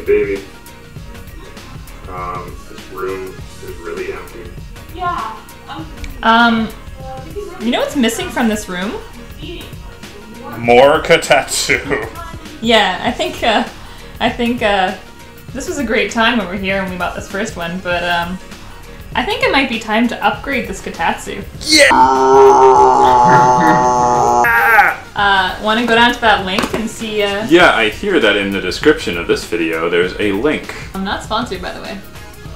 Hey baby, this room is really empty. Yeah. You know what's missing from this room? More Kotatsu. Yeah, I think this was a great time over here when we bought this first one, but I think it might be time to upgrade this Kotatsu. Yeah! Want to go down to that link and see? Yeah, I hear that in the description of this video there's a link. I'm not sponsored, by the way.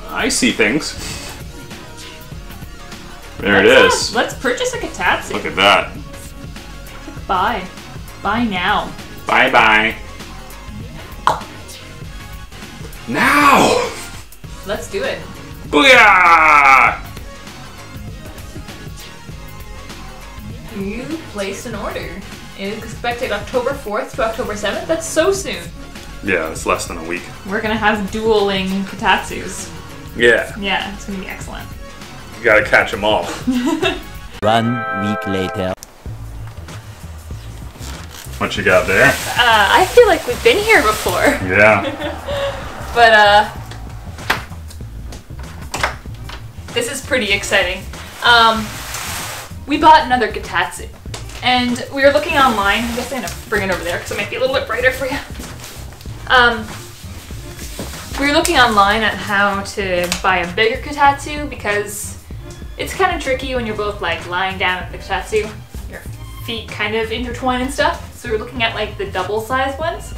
I see things. There it is. Let's purchase a Kotatsu. Look at that. Buy. Buy now. Bye bye. Now! Let's do it. Booyah! You placed an order. It is expected October 4th to October 7th. That's so soon. Yeah, it's less than a week. We're gonna have dueling Kotatsus. Yeah. Yeah, it's gonna be excellent. You gotta catch them all. 1 week later. What you got there? I feel like we've been here before. Yeah. But, this is pretty exciting. We bought another Kotatsu. And we were looking online. I guess I'm gonna bring it over there because it might be a little bit brighter for you. We were looking online at how to buy a bigger Kotatsu because it's kind of tricky when you're both like lying down at the Kotatsu. Your feet kind of intertwine and stuff. So we were looking at like the double size ones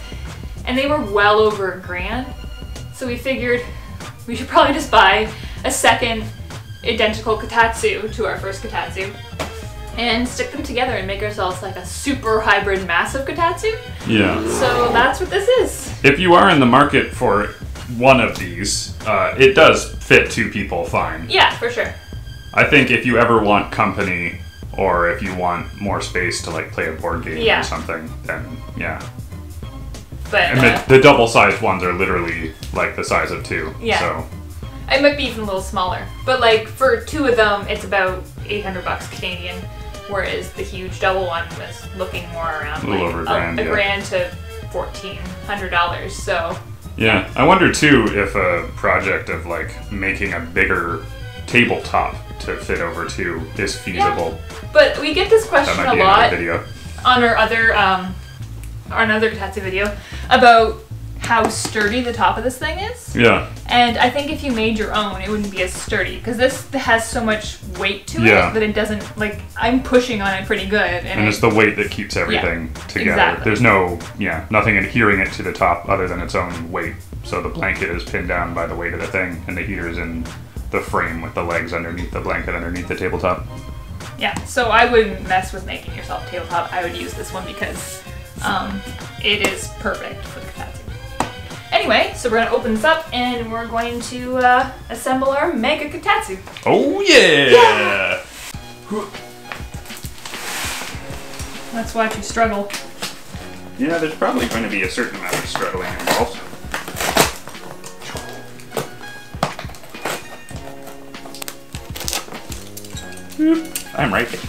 and they were well over $1,000. So we figured we should probably just buy a second identical Kotatsu to our first Kotatsu and stick them together and make ourselves like a super hybrid massive Kotatsu. Yeah. So that's what this is. If you are in the market for one of these, it does fit 2 people fine. Yeah, for sure. I think if you ever want company or if you want more space to like play a board game or something, then yeah. But And the double-sized ones are literally like the size of 2. Yeah. So it might be even a little smaller. But like for 2 of them, it's about $800 Canadian, whereas the huge double one was looking more around a little over $1,000, a grand to $1,400. So yeah, I wonder too if a project of like making a bigger tabletop to fit over 2 is feasible. Yeah. But we get this question That might a be lot another video. on our other Kotatsu video about how sturdy the top of this thing is. Yeah. And I think if you made your own, it wouldn't be as sturdy because this has so much weight to it that it doesn't, like, I'm pushing on it pretty good. And it's the weight that keeps everything together. Exactly. There's nothing adhering it to the top other than its own weight. So the blanket is pinned down by the weight of the thing and the heater is in the frame with the legs underneath the blanket underneath the tabletop. Yeah, so I wouldn't mess with making yourself a tabletop. I would use this one because it is perfect for the Kotatsu. Anyway, so we're going to open this up and we're going to assemble our Mega Kotatsu. Oh yeah! Let's watch you struggle. Yeah, there's probably going to be a certain amount of struggling involved. I'm right there.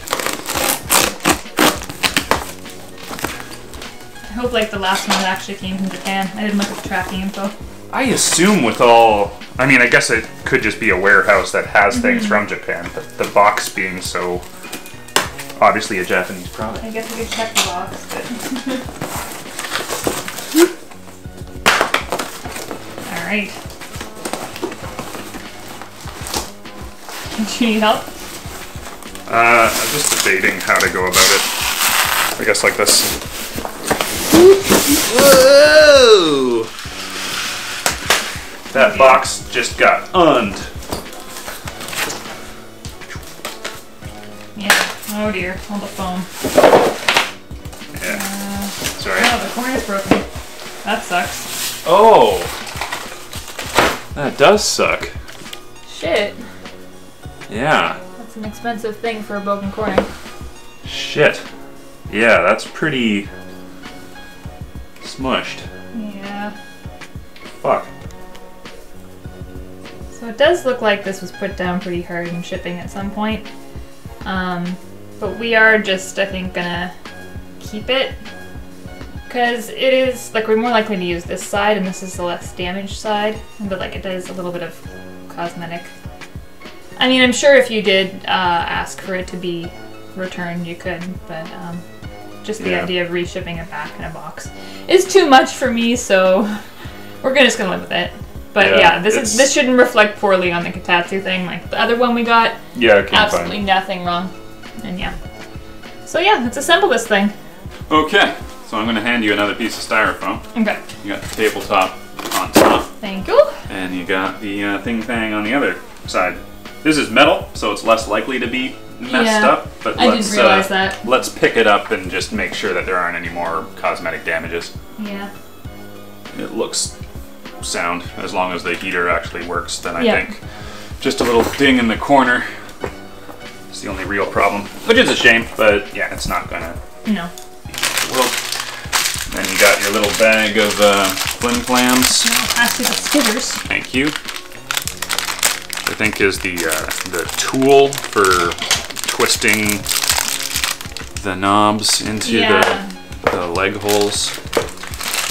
I hope like the last one actually came from Japan. I didn't look at the tracking info. I assume with all... I mean, I guess it could just be a warehouse that has things from Japan, but the box being so obviously a Japanese product. I guess we could check the box, but... Alright. Do you need help? I'm just debating how to go about it. I guess like this. Whoa! That box just got und. Yeah. Oh dear. All the foam. Yeah. Sorry. Oh, the corner's broken. That sucks. Oh! That does suck. Shit. Yeah. That's an expensive thing for a broken corner. Shit. Yeah, that's pretty smushed. Yeah. Fuck. So it does look like this was put down pretty hard in shipping at some point. But we are just, I think, gonna keep it Because it is, like, we're more likely to use this side, and this is the less damaged side, but like it does a little bit of cosmetic. I mean, I'm sure if you did ask for it to be returned, you could, but just the idea of reshipping it back in a box is too much for me, so we're just gonna live with it. But yeah, this shouldn't reflect poorly on the Kotatsu thing. Like the other one we got, absolutely nothing wrong. And yeah. So yeah, let's assemble this thing. Okay, so I'm going to hand you another piece of styrofoam. Okay. You got the tabletop on top. Thank you. And you got the thing on the other side. This is metal, so it's less likely to be messed up. But I didn't realize that. Let's pick it up and just make sure that there aren't any more cosmetic damages. Yeah. It looks sound. As long as the heater actually works, then I think just a little ding in the corner is the only real problem. Which is a shame, but yeah, it's not gonna no. Well, then you got your little bag of flim flams. No, pass me the skitters. Thank you. I think is the tool for twisting the knobs into the leg holes.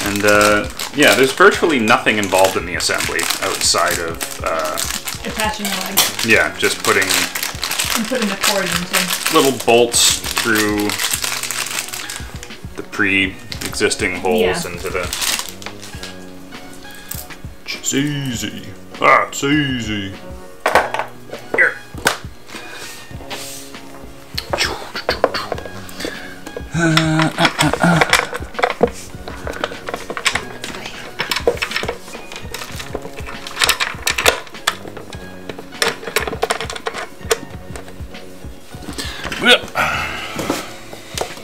And yeah, there's virtually nothing involved in the assembly outside of attaching the legs. Yeah, just putting the cord into little bolts through the pre-existing holes into the. It's easy. That's easy. Here.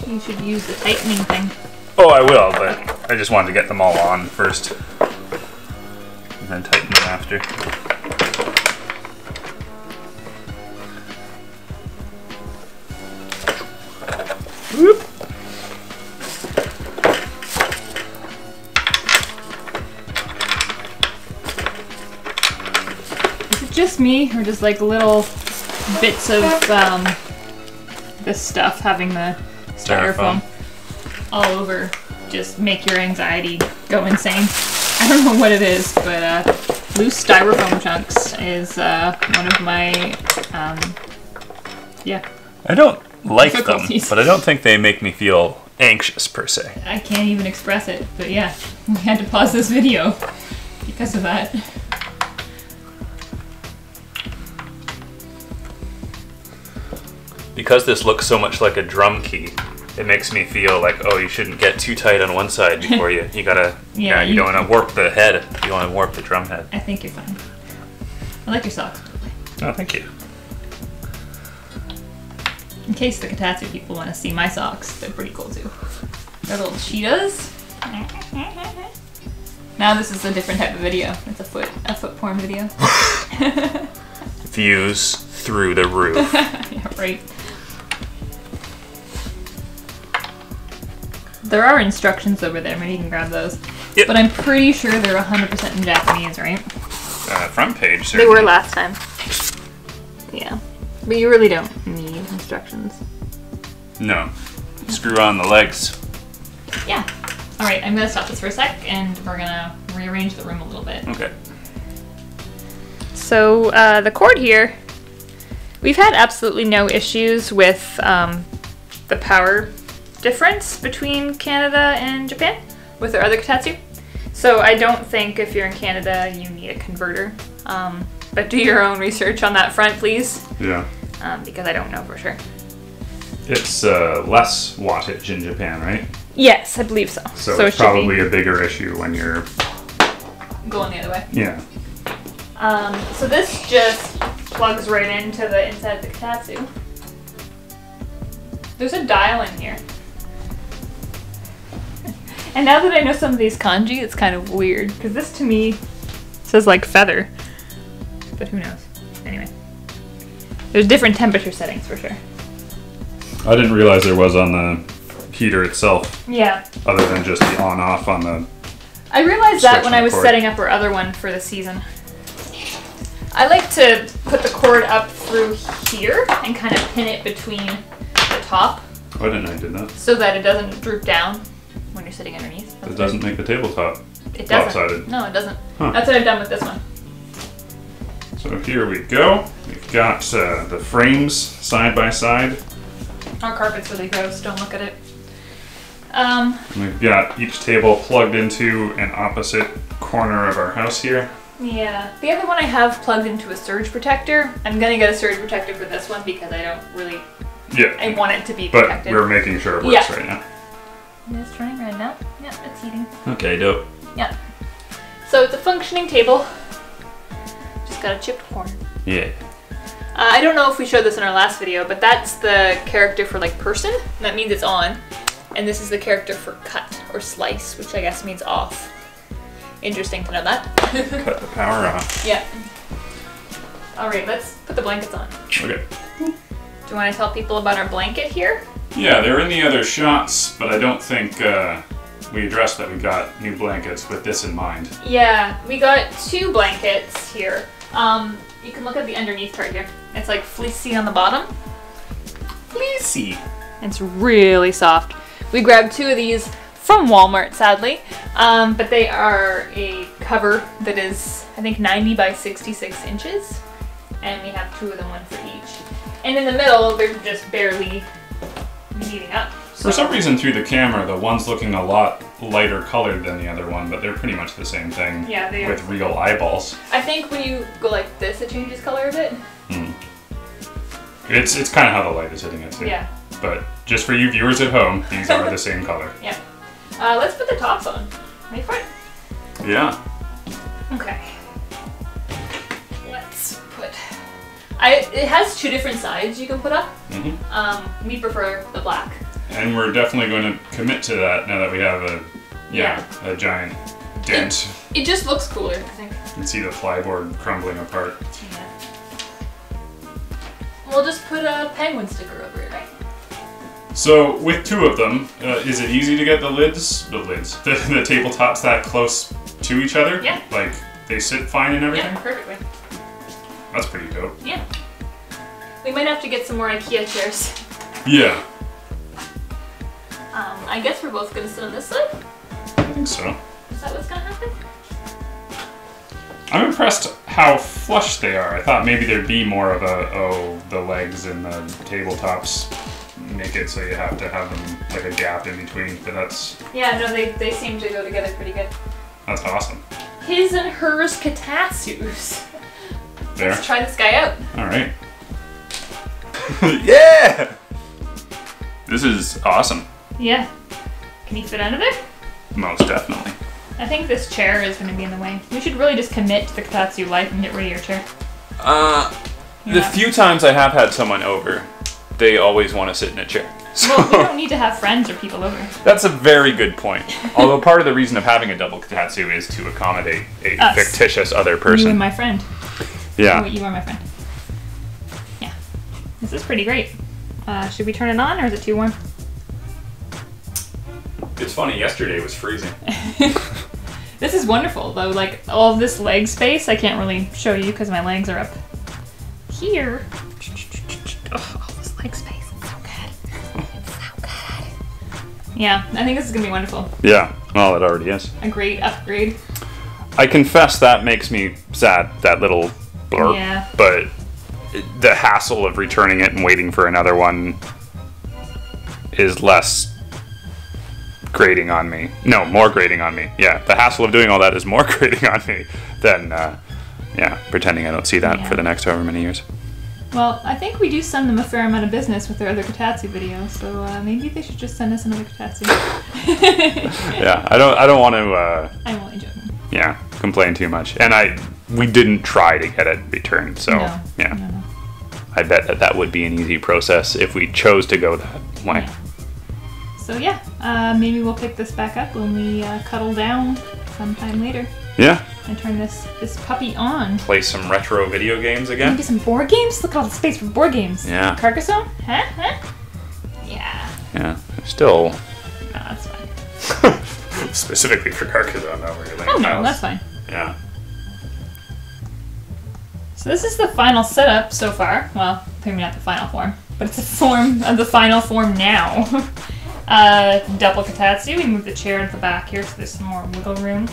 You should use the tightening thing. Oh, I will, but I just wanted to get them all on first. And then tighten them after. Whoop. Is it just me, or just like little bits of this stuff having the styrofoam all over just make your anxiety go insane? I don't know what it is, but loose styrofoam chunks is one of my I don't like them, but I don't think they make me feel anxious per se. I can't even express it, but yeah, we had to pause this video because of that. Because this looks so much like a drum key, it makes me feel like, oh, you shouldn't get too tight on one side before you gotta, you don't want to warp the head. You want to warp the drum head. I think you're fine. I like your socks. Oh, thank you. In case the Kotatsu people want to see my socks, they're pretty cool too. They're little cheetahs. Now this is a different type of video. It's a foot porn video. Views through the roof. Yeah, right. There are instructions over there. Maybe you can grab those. Yep. But I'm pretty sure they're 100% in Japanese, right? Front page, certainly. They were last time. Yeah. But you really don't need instructions. No. Screw on the legs. Yeah. Alright, I'm going to stop this for a sec, and we're going to rearrange the room a little bit. Okay. So, the cord here, we've had absolutely no issues with the power difference between Canada and Japan with our other Kotatsu. So I don't think if you're in Canada you need a converter. But do your own research on that front, please. Yeah. Because I don't know for sure. It's less wattage in Japan, right? Yes, I believe so. So it's probably a bigger issue when you're going the other way. Yeah. So this just plugs right into the inside of the Kotatsu. There's a dial in here. And now that I know some of these kanji, it's kind of weird, because this to me says like feather. But who knows? Anyway. There's different temperature settings for sure. I didn't realize there was on the heater itself. Yeah. Other than just the on-off on the... I realized that when I was setting up our other one for the season. I like to put the cord up through here and kind of pin it between the top. Why didn't I do that? So that it doesn't droop down. when you're sitting underneath. It doesn't make the tabletop It doesn't. lopsided. No, it doesn't. Huh. That's what I've done with this one. So here we go. We've got the frames side by side. Our carpet's really gross. Don't look at it. We've got each table plugged into an opposite corner of our house here. Yeah. The other one I have plugged into a surge protector. I'm gonna get a surge protector for this one because I don't really. Yeah. I want it to be But protected. we're making sure it works right now. It's trying right now. Yeah, it's heating. Okay, dope. Yeah. So it's a functioning table. Just got a chipped corner. Yeah. I don't know if we showed this in our last video, but that's the character for like person. And that means it's on. And this is the character for cut or slice, which I guess means off. Interesting to know that. Cut the power off. Yeah. All right, let's put the blankets on. Okay. Do you want to tell people about our blanket here? Yeah, they're in the other shots, but I don't think we addressed that we got new blankets with this in mind. Yeah, we got 2 blankets here. You can look at the underneath part here. It's like fleecy on the bottom. Fleecy. It's really soft. We grabbed 2 of these from Walmart, sadly, but they are a cover that is, I think, 90 by 66 inches, and we have 2 of them, one for each. And in the middle, they're just barely meeting up. So. For some reason, through the camera, the one's looking a lot lighter colored than the other one, but they're pretty much the same thing. Yeah, they are. With real eyeballs. I think when you go like this, it changes color a bit. It's kind of how the light is hitting it too. Yeah. But just for you viewers at home, these are the same color. Yeah. Let's put the tops on. Ready for it? Yeah. Okay. Let's put. It has 2 different sides you can put up. We prefer the black. And we're definitely going to commit to that now that we have a giant dent. It just looks cooler, I think. You can see the flyboard crumbling apart. Yeah. We'll just put a penguin sticker over it, right? So with 2 of them, is it easy to get the tabletops that close to each other? Yeah. Like they sit fine and everything? Yeah, perfectly. That's pretty dope. Yeah. We might have to get some more IKEA chairs. Yeah. I guess we're both gonna sit on this side? I think so. Is that what's gonna happen? I'm impressed how flush they are. I thought maybe there'd be more of the legs and the tabletops make it so you have to have them like a gap in between, but that's... Yeah, no, they seem to go together pretty good. That's awesome. His and hers Kotatsus. There. Let's try this guy out. Alright. Yeah! This is awesome. Yeah. Can you fit under there? Most definitely. I think this chair is going to be in the way. We should really just commit to the Kotatsu life and get rid of your chair. The few times I have had someone over, they always want to sit in a chair. So Well, we don't need to have friends or people over. that's a very good point. Although part of the reason of having a double Kotatsu is to accommodate a Us. fictitious other You person. and my friend. Yeah. Oh, you are my friend. Yeah. This is pretty great. Should we turn it on or is it too warm? It's funny, yesterday was freezing. This is wonderful though, like all of this leg space, I can't really show you because my legs are up here. Oh, all this leg space, it's so good. It's so good. Yeah, I think this is gonna be wonderful. Yeah, well, it already is. A great upgrade. I confess that makes me sad, that little blurb. Yeah. But the hassle of returning it and waiting for another one is less grating on me. No, more grating on me. Yeah, the hassle of doing all that is more grating on me than, pretending I don't see that for the next however many years. Well, I think we do send them a fair amount of business with their other Kotatsu videos, so maybe they should just send us another Kotatsu. Yeah, I don't want to, I'm only joking. yeah, complain too much. And we didn't try to get it returned, so, No. yeah. No. I bet that would be an easy process if we chose to go that way. Yeah. So yeah, maybe we'll pick this back up when we cuddle down sometime later Yeah. and turn this puppy on. Play some retro video games again. Maybe some board games? Look at all the space for board games. Yeah. Carcassonne? Huh? Yeah. Yeah. Still, No, that's fine. specifically for Carcassonne, though, where you're laying Oh no, tiles. that's fine. Yeah. So this is the final setup so far. Well, maybe not the final form, but it's a form of the final form now. Double Kotatsu. We moved the chair into the back here so there's some more wiggle room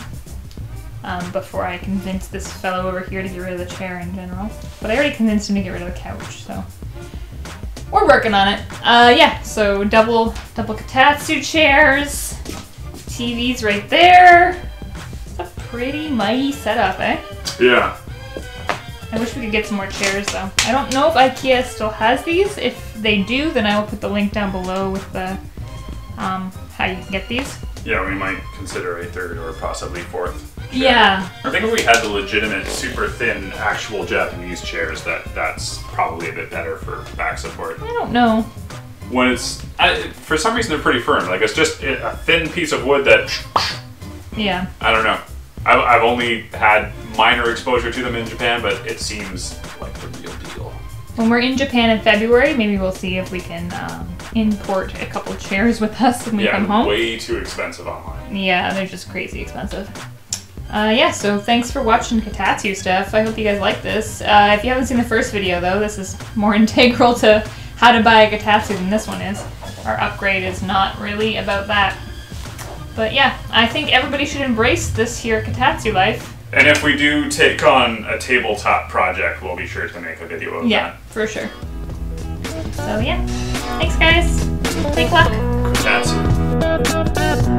before I convince this fellow over here to get rid of the chair in general. But I already convinced him to get rid of the couch, so we're working on it. Yeah, so double Kotatsu chairs, TV's right there. It's a pretty mighty setup, eh? Yeah. I wish we could get some more chairs though. I don't know if IKEA still has these. If they do, then I will put the link down below with the how you can get these. Yeah, we might consider a third or possibly fourth chair. Yeah. I think if we had the legitimate, super thin, actual Japanese chairs, that's probably a bit better for back support. I don't know. When it's, for some reason they're pretty firm. Like it's just a thin piece of wood that, Yeah. I don't know. I've only had minor exposure to them in Japan, but it seems like the real deal. When we're in Japan in February, maybe we'll see if we can import a couple chairs with us when we come home. Way too expensive online. Yeah, they're just crazy expensive. Yeah, so thanks for watching Kotatsu stuff. I hope you guys like this. If you haven't seen the first video, though, this is more integral to how to buy a Kotatsu than this one is. Our upgrade is not really about that. But yeah, I think everybody should embrace this here Kotatsu life. And if we do take on a tabletop project, we'll be sure to make a video of that. Yeah, for sure. So yeah, thanks guys. Take luck. Kotatsu.